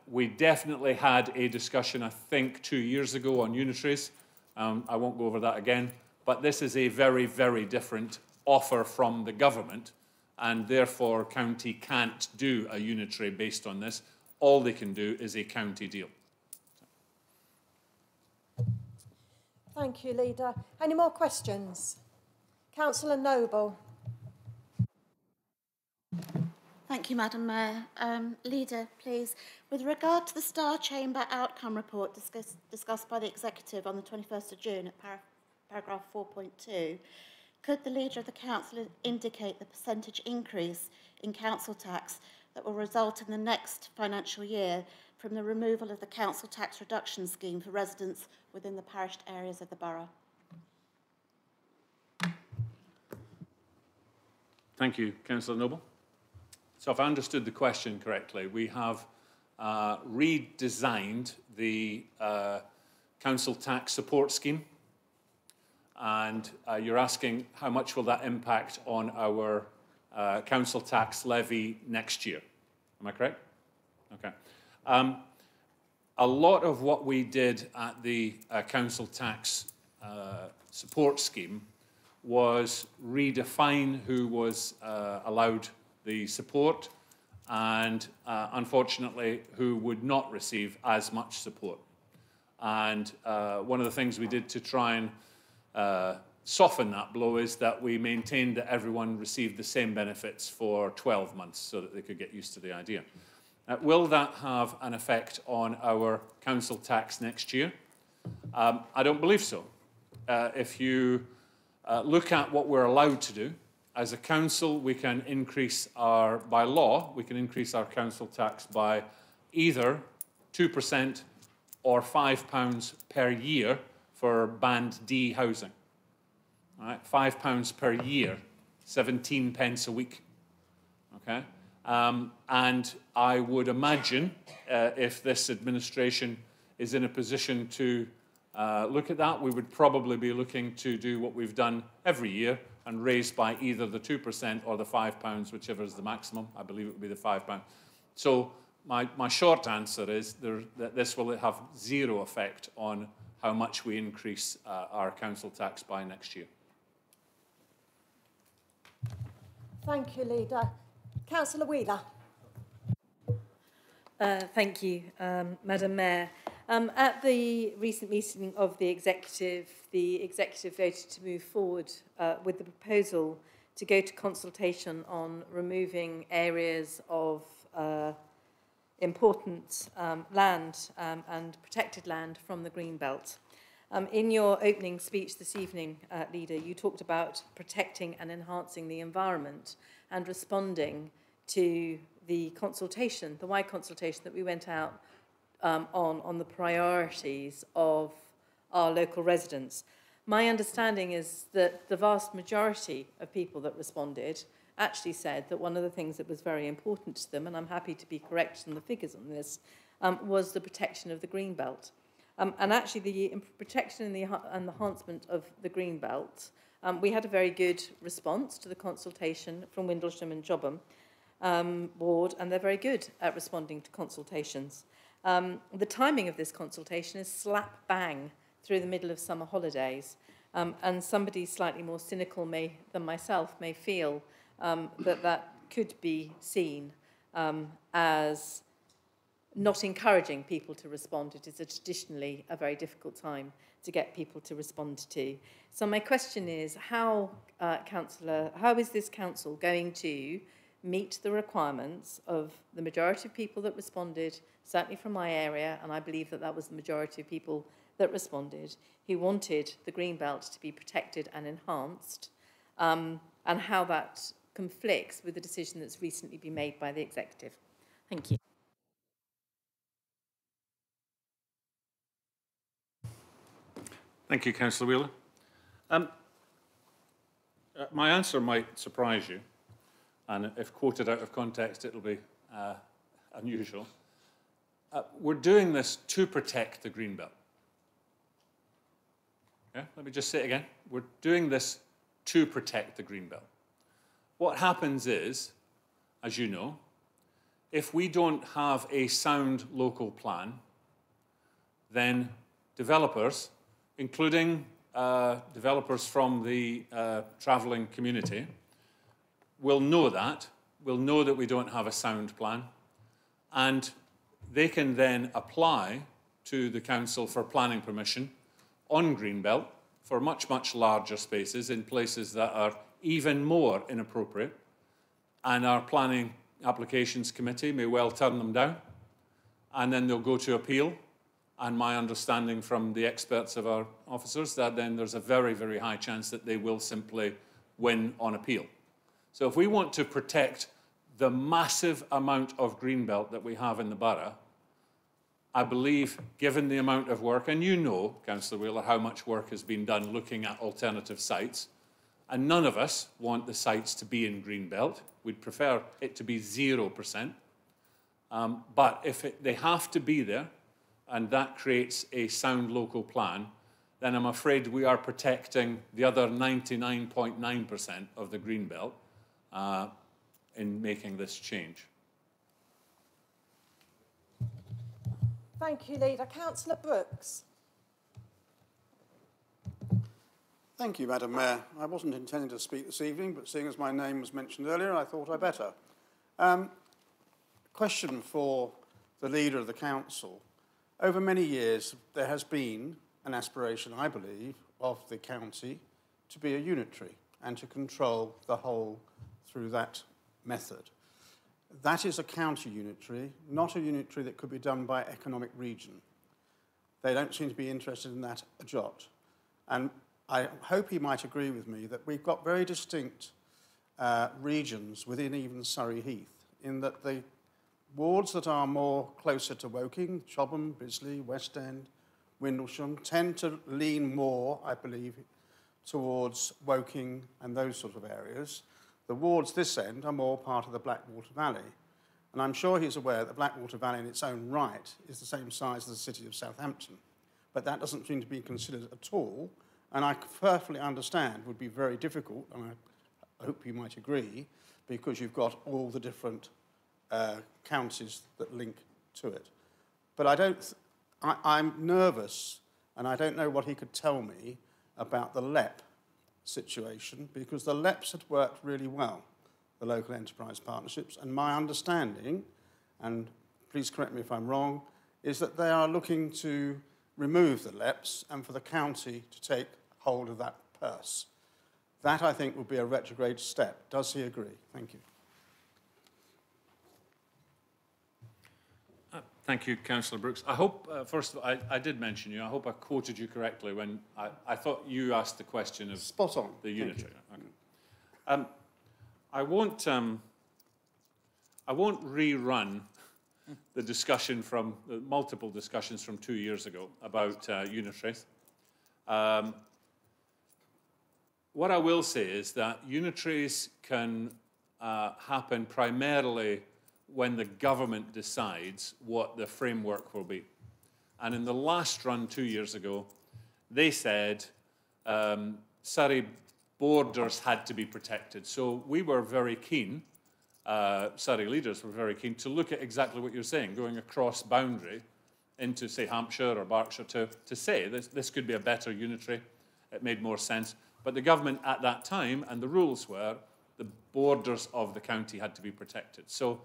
We definitely had a discussion, I think, 2 years ago on unitaries. I won't go over that again, but this is a very, very different offer from the government, and therefore county can't do a unitary based on this. All they can do is a county deal. Thank you, Leader. Any more questions? Councillor Noble. Thank you, Madam Mayor. Leader, please. With regard to the Star Chamber outcome report discussed by the Executive on the 21st of June at paragraph 4.2, could the Leader of the Council indicate the percentage increase in council tax that will result in the next financial year from the removal of the council tax reduction scheme for residents within the parished areas of the borough? Thank you, Councillor Noble. So if I understood the question correctly, we have redesigned the council tax support scheme, and you're asking how much will that impact on our council tax levy next year. Am I correct? Okay. A lot of what we did at the council tax support scheme was redefine who was allowed the support and, unfortunately, who would not receive as much support. And one of the things we did to try and soften that blow is that we maintained that everyone received the same benefits for 12 months so that they could get used to the idea. Will that have an effect on our council tax next year? I don't believe so. If you look at what we're allowed to do, as a council, we can increase by law, we can increase our council tax by either 2% or £5 per year for Band D housing. All right, £5 per year, 17 pence a week. Okay? And I would imagine if this administration is in a position to look at that, we would probably be looking to do what we've done every year and raise by either the 2% or the £5, whichever is the maximum. I believe it would be the £5. So my short answer is that this will have zero effect on how much we increase our council tax by next year. Thank you, Leader. Councillor Wheeler. Thank you, Madam Mayor. At the recent meeting of the Executive voted to move forward with the proposal to go to consultation on removing areas of important land and protected land from the green belt. In your opening speech this evening, Leader, you talked about protecting and enhancing the environment and responding to the consultation, the wide consultation that we went out on the priorities of our local residents. My understanding is that the vast majority of people that responded actually said that one of the things that was very important to them, and I'm happy to be correct on the figures on this, was the protection of the green belt. And actually the protection and the enhancement of the green belt, we had a very good response to the consultation from Windlesham and Jobbom Ward, and they're very good at responding to consultations. The timing of this consultation is slap bang through the middle of summer holidays, and somebody slightly more cynical than myself may feel that could be seen as not encouraging people to respond. It is traditionally a very difficult time to get people to respond to. So my question is, how is this council going to meet the requirements of the majority of people that responded, certainly from my area, and I believe that was the majority of people that responded, who wanted the green belt to be protected and enhanced, and how that conflicts with the decision that's recently been made by the Executive? Thank you. Thank you, Councillor Wheeler. My answer might surprise you, and if quoted out of context, it'll be unusual. We're doing this to protect the Greenbelt. Okay? Let me just say it again. We're doing this to protect the Greenbelt. What happens is, as you know, if we don't have a sound local plan, then developers, including developers from the travelling community, will know that we don't have a sound plan, and they can then apply to the council for planning permission on Greenbelt for much, much larger spaces in places that are even more inappropriate, and our planning applications committee may well turn them down, and then they'll go to appeal. And my understanding from the experts of our officers that then there's a very, very high chance that they will simply win on appeal. So if we want to protect the massive amount of Greenbelt that we have in the borough, I believe, given the amount of work, and you know, Councillor Wheeler, how much work has been done looking at alternative sites, and none of us want the sites to be in Greenbelt. We'd prefer it to be 0%. But if they have to be there, and that creates a sound local plan, then I'm afraid we are protecting the other 99.9% of the Greenbelt in making this change. Thank you, Leader. Councillor Brooks. Thank you, Madam Mayor. I wasn't intending to speak this evening, but seeing as my name was mentioned earlier, I thought I better. Question for the Leader of the Council. Over many years, there has been an aspiration, I believe, of the county to be a unitary and to control the whole through that method. That is a county unitary, not a unitary that could be done by economic region. They don't seem to be interested in that a jot. And I hope he might agree with me that we've got very distinct regions within even Surrey Heath, in that the wards that are more closer to Woking, Chobham, Bisley, West End, Windlesham, tend to lean more, I believe, towards Woking and those sort of areas. The wards this end are more part of the Blackwater Valley. And I'm sure he's aware that the Blackwater Valley in its own right is the same size as the city of Southampton. But that doesn't seem to be considered at all. And I perfectly understand would be very difficult, and I hope you might agree, because you've got all the different counties that link to it. But I'm nervous, and I don't know what he could tell me about the LEP situation, because the LEPs had worked really well, the local enterprise partnerships, and my understanding, and please correct me if I'm wrong, is that they are looking to remove the LEPs and for the county to take hold of that purse. That, I think, would be a retrograde step. Does he agree? Thank you. Thank you, Councillor Brooks. I hope, first of all, I did mention you. I hope I quoted you correctly when I thought you asked the question of spot on the unitary. Okay. I won't rerun the discussion from the multiple discussions from 2 years ago about unitaries. What I will say is that unitaries can happen primarily when the government decides what the framework will be. And in the last run 2 years ago, they said Surrey borders had to be protected. So we were very keen, Surrey leaders were very keen to look at exactly what you're saying, going across boundary into, say, Hampshire or Berkshire to say this could be a better unitary. It made more sense. But the government at that time, and the rules were, the borders of the county had to be protected. So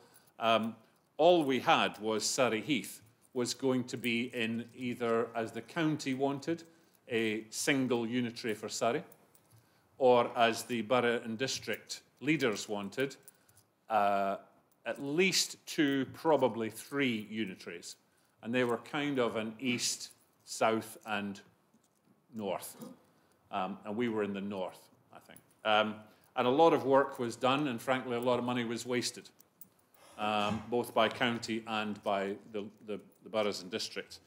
all we had was Surrey Heath was going to be in either, as the county wanted, a single unitary for Surrey, or as the borough and district leaders wanted, at least 2, probably 3 unitaries. And they were kind of an east, south, and north. And we were in the north, I think. And a lot of work was done, and frankly, a lot of money was wasted, both by county and by the boroughs and districts.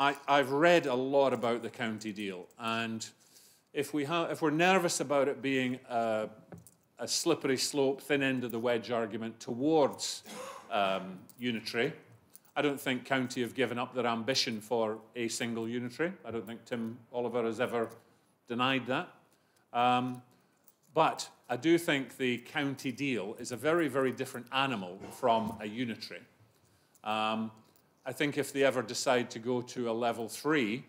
I've read a lot about the county deal, and if we're nervous about it being a slippery slope, thin end of the wedge argument towards unitary, I don't think county have given up their ambition for a single unitary. I don't think Tim Oliver has ever denied that. But I do think the county deal is a very, very different animal from a unitary. I think if they ever decide to go to a level 3,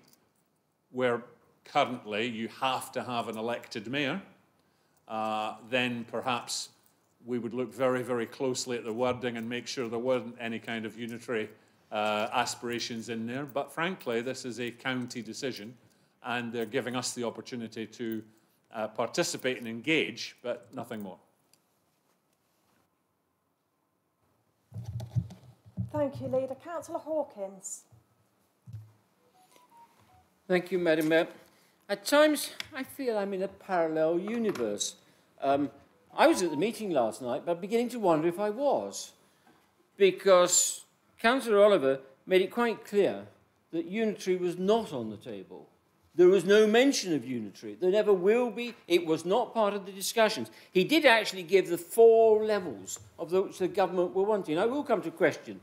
where currently you have to have an elected mayor, then perhaps we would look very, very closely at the wording and make sure there weren't any kind of unitary aspirations in there. But frankly, this is a county decision, and they're giving us the opportunity to participate and engage, but nothing more. Thank you, Leader. Councillor Hawkins. Thank you, Madam Mayor. At times, I feel I'm in a parallel universe. I was at the meeting last night, but beginning to wonder if I was, because Councillor Oliver made it quite clear that unitary was not on the table. There was no mention of unitary. There never will be. It was not part of the discussions. He did actually give the 4 levels of which the government were wanting. I will come to question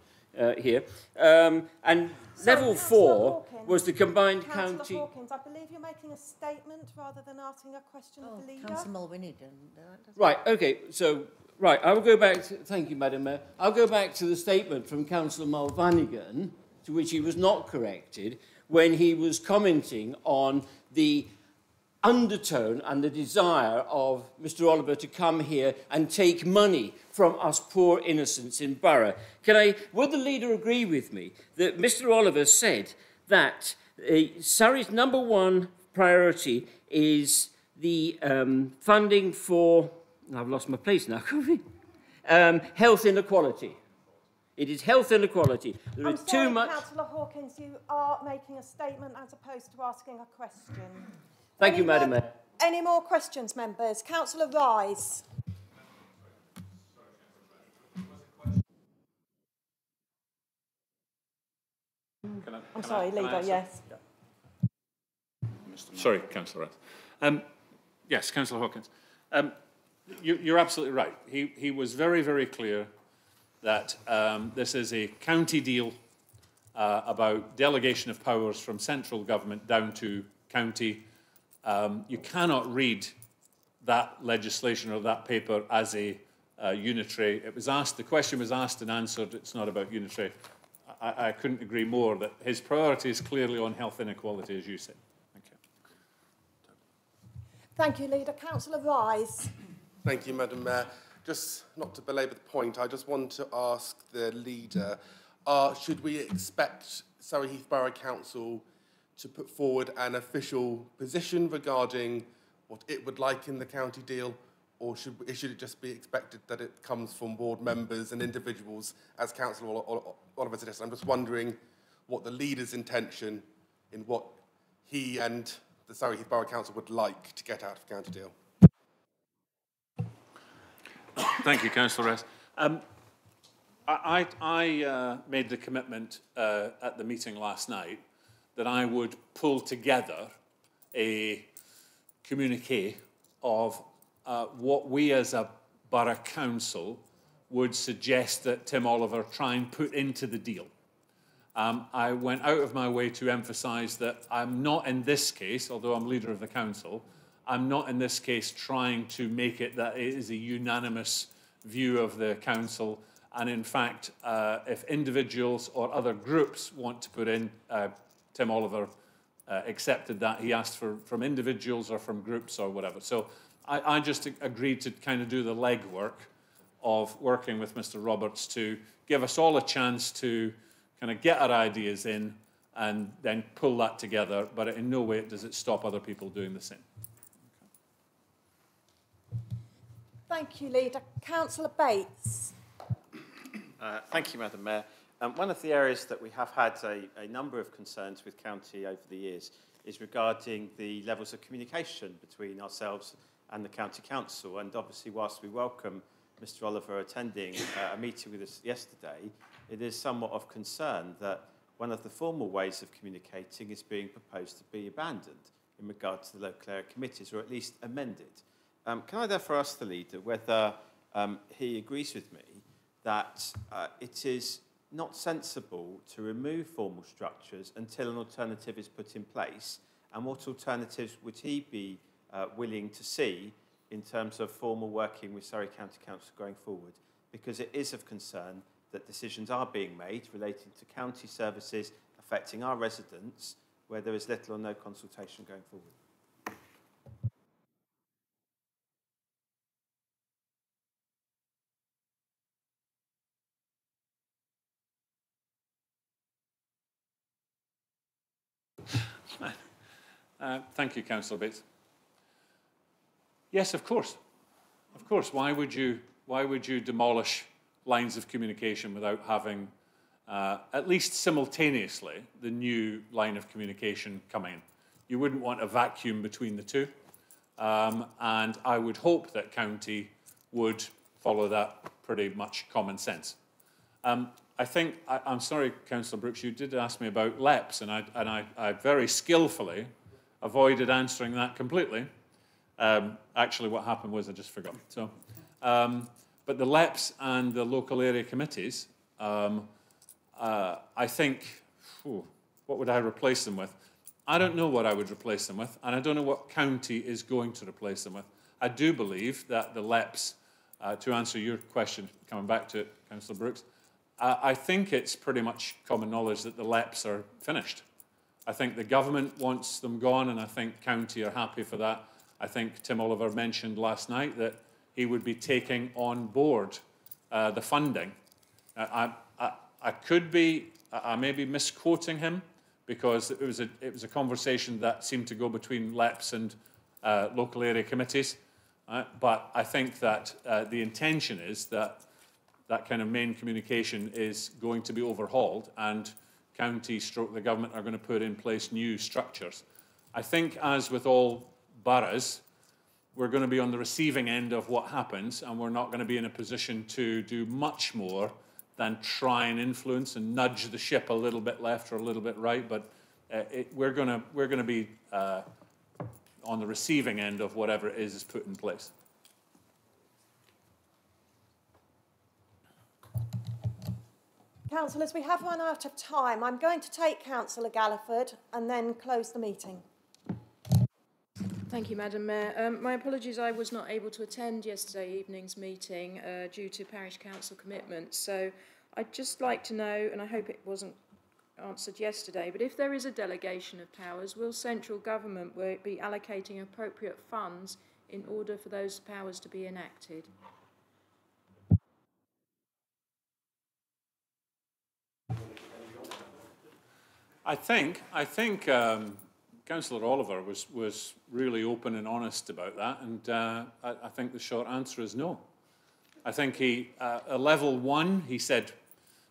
here. And level 4 was the combined county... Councillor Hawkins, I believe you're making a statement rather than asking a question of the Leader. Councillor Mulwinny didn't. Right, OK, so, right, I will go back to... Thank you, Madam Mayor. I'll go back to the statement from Councillor Mulvanigan, to which he was not corrected, when he was commenting on the undertone and the desire of Mr. Oliver to come here and take money from us poor innocents in Borough. Would the Leader agree with me that Mr. Oliver said that Surrey's #1 priority is the funding for... I've lost my place now, health inequality. It is health inequality. There is too much... Councillor Hawkins, you are making a statement as opposed to asking a question. Thank you, Madam Mayor. Any more questions, members? Councillor Rise. I'm sorry, Leader, yes. Sorry, Councillor Rise. Yes, Councillor Hawkins. You're absolutely right. He was very, very clear that this is a county deal about delegation of powers from central government down to county. You cannot read that legislation or that paper as a unitary. It was asked, the question was asked and answered. It's not about unitary. I couldn't agree more that his priority is clearly on health inequality, as you said. Thank you. Thank you, Leader. Councillor Rise. Thank you, Madam Mayor. Just not to belabour the point, I just want to ask the Leader, should we expect Surrey Heath Borough Council to put forward an official position regarding what it would like in the county deal, or should it just be expected that it comes from ward members and individuals, as Councillor Oliver suggested? I'm just wondering what the Leader's intention in what he and the Surrey Heath Borough Council would like to get out of the county deal. Thank you, Councillor Ress. I made the commitment at the meeting last night that I would pull together a communiqué of what we as a borough council would suggest that Tim Oliver try and put into the deal. I went out of my way to emphasise that I'm not in this case, although I'm leader of the council, I'm not in this case trying to make it that it is a unanimous view of the council. And in fact, if individuals or other groups want to put in, Tim Oliver accepted that. He asked from individuals or from groups or whatever. So I just agreed to kind of do the legwork of working with Mr. Roberts to give us all a chance to kind of get our ideas in and then pull that together. But in no way does it stop other people doing the same. Thank you, Leader. Councillor Bates. Thank you, Madam Mayor. One of the areas that we have had a number of concerns with county over the years is regarding the levels of communication between ourselves and the County Council. And obviously, whilst we welcome Mr. Oliver attending a meeting with us yesterday, it is somewhat of concern that one of the formal ways of communicating is being proposed to be abandoned in regard to the local area committees, or at least amended. Can I therefore ask the leader whether he agrees with me that it is not sensible to remove formal structures until an alternative is put in place, and what alternatives would he be willing to see in terms of formal working with Surrey County Council going forward? Because it is of concern that decisions are being made relating to county services affecting our residents where there is little or no consultation going forward. Thank you, Councillor Bates. Yes, of course. Of course. Why would you demolish lines of communication without having, at least simultaneously, the new line of communication coming in? You wouldn't want a vacuum between the two. And I would hope that County would follow that pretty much common sense. I think, I'm sorry, Councillor Brooks, you did ask me about LEPs, and I very skillfully avoided answering that completely. Actually, what happened was I just forgot. So, but the LEPs and the local area committees, I think, what would I replace them with? I don't know what I would replace them with, and I don't know what County is going to replace them with. I do believe that the LEPs, to answer your question, coming back to it, Councillor Brooks, I think it's pretty much common knowledge that the LEPs are finished. I think the government wants them gone, and I think County are happy for that. I think Tim Oliver mentioned last night that he would be taking on board the funding. I may be misquoting him, because it was a conversation that seemed to go between LEPs and local area committees. But I think that the intention is that that kind of main communication is going to be overhauled, and County stroke the government are going to put in place new structures. I think, as with all boroughs, we're going to be on the receiving end of what happens, and we're not going to be in a position to do much more than try and influence and nudge the ship a little bit left or a little bit right. But we're going to be on the receiving end of whatever it is put in place. Councillors, we have run out of time. I'm going to take Councillor Galliford and then close the meeting. Thank you, Madam Mayor. My apologies, I was not able to attend yesterday evening's meeting due to parish council commitments. So I'd just like to know, and I hope it wasn't answered yesterday, but if there is a delegation of powers, will central government be allocating appropriate funds in order for those powers to be enacted? I think Councillor Oliver was really open and honest about that, and I think the short answer is no. I think a level 1, he said,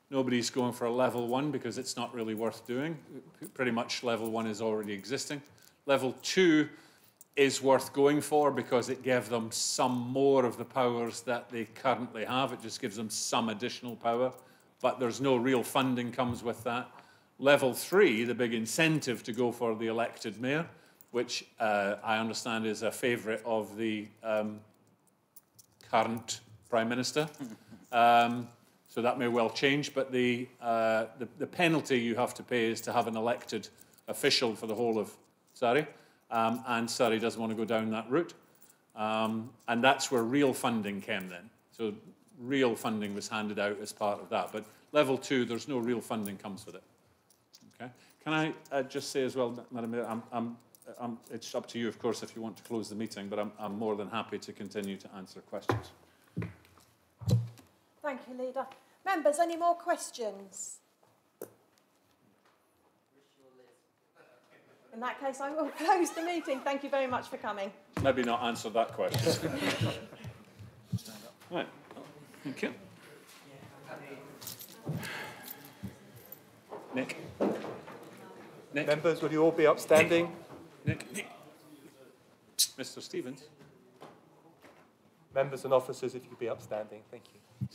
nobody's going for a level 1 because it's not really worth doing. Pretty much level 1 is already existing. Level 2 is worth going for because it gives them some more of the powers that they currently have. It just gives them some additional power, but there's no real funding comes with that. Level 3, the big incentive to go for the elected mayor, which I understand is a favourite of the current Prime Minister. So that may well change, but the penalty you have to pay is to have an elected official for the whole of Surrey, and Surrey doesn't want to go down that route. And that's where real funding came then. So real funding was handed out as part of that. But level 2, there's no real funding comes with it. Okay. Can I just say as well, Madam Mayor, it's up to you, of course, if you want to close the meeting, but I'm more than happy to continue to answer questions. Thank you, Leader. Members, any more questions? In that case, I will close the meeting. Thank you very much for coming. Maybe not answer that question. Right. Thank you. Nick. Members, will you all be upstanding? Nick. Mr. Stevens. Members and officers, if you could be upstanding. Thank you.